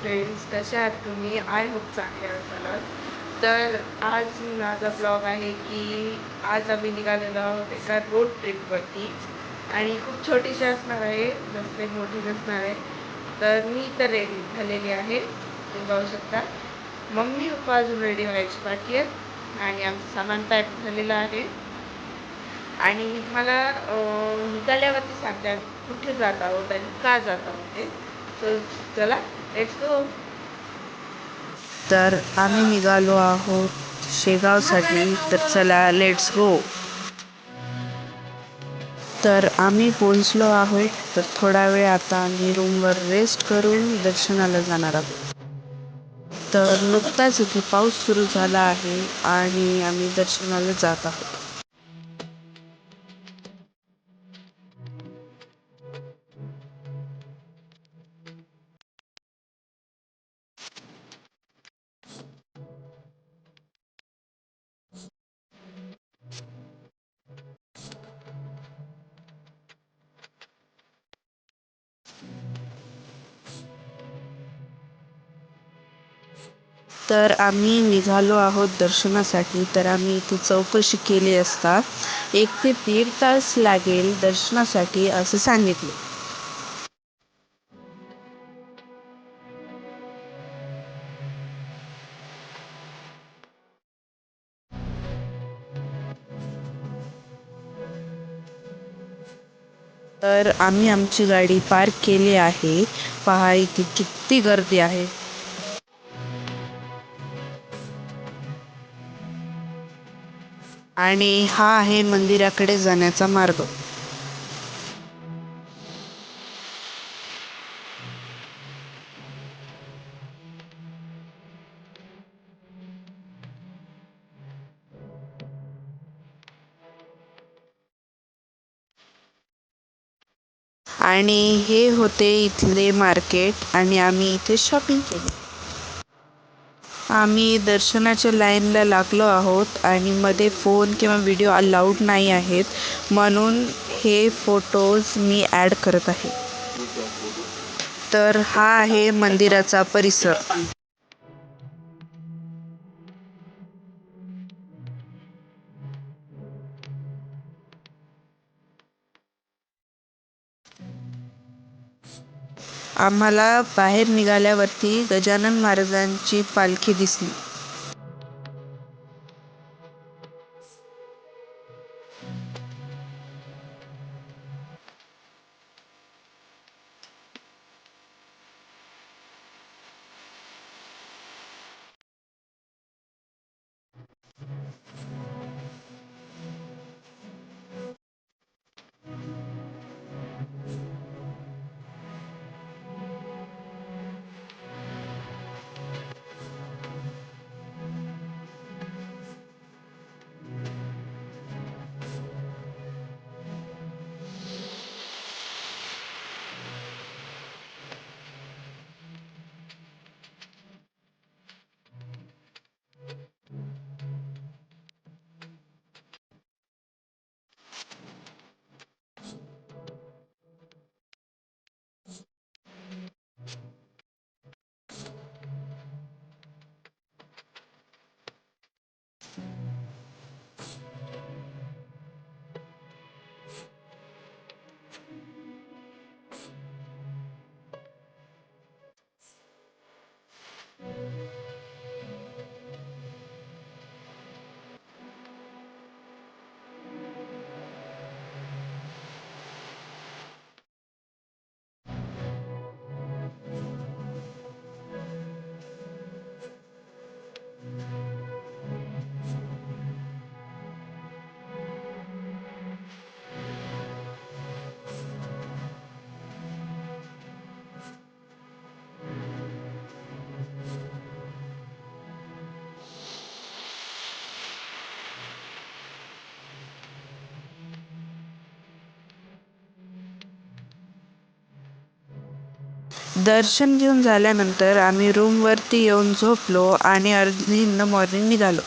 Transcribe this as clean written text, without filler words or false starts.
Friends, कशा आहात तुम्ही? आय होप चांगले असाल. तर आज माझा ब्लॉग आहे की आज आम्ही निघालेलो आहोत एका रोड ट्रिपवरती आणि खूप छोटीशी असणार आहे, जास्त मोठी नसणार आहे. तर मी तर रेडी झालेली आहे, तुम्ही पाहू शकता. मम्मी पप्पा अजून रेडी व्हायची बाकी आहेत आणि आमचं सामान पॅक झालेलं आहे. आणि मला निघाल्यावरती सांगते कुठे जात आहोत आणि का जात आहोत ते. तर चला, लेट्स गो. तर आम्ही निघालो आहोत शेगावसाठी. तर चला, लेट्स गो. तर आम्ही पोहोचलो आहोत. तर थोडा वेळ आता आम्ही रूमवर रेस्ट करून दर्शनाला जाणार आहोत. तर नुकताच इथे पाऊस सुरू झाला आहे आणि आम्ही दर्शनाला जात आहोत. तर आम्ही निघालो आहोत दर्शनासाठी. तर आम्ही इथे चौकशी केली असता 1 ते 1.5 तास लागेल दर्शनासाठी असं सांगितले. तर आम्ही आमची गाडी पार्क केली आहे. पहा इथे किती गर्दी आहे. आणि हा आहे मंदिराकडे जाण्याचा मार्ग. आणि हे होते इथले मार्केट आणि आम्ही इथे शॉपिंग केली. आम्ही दर्शनाच्या लाईनला लागलो आहोत आणि मध्ये फोन किंवा व्हिडिओ अलाउड नाही आहेत, म्हणून हे फोटोज मी ॲड करत आहे. तर हा आहे मंदिराचा परिसर. आम्हाला बाहेर निघाल्यावरती गजानन महाराजांची पालखी दिसली. दर्शन घेऊन झाल्यानंतर आम्ही रूमवरती येऊन झोपलो आणि अर्ली इन द मॉर्निंग निघालो.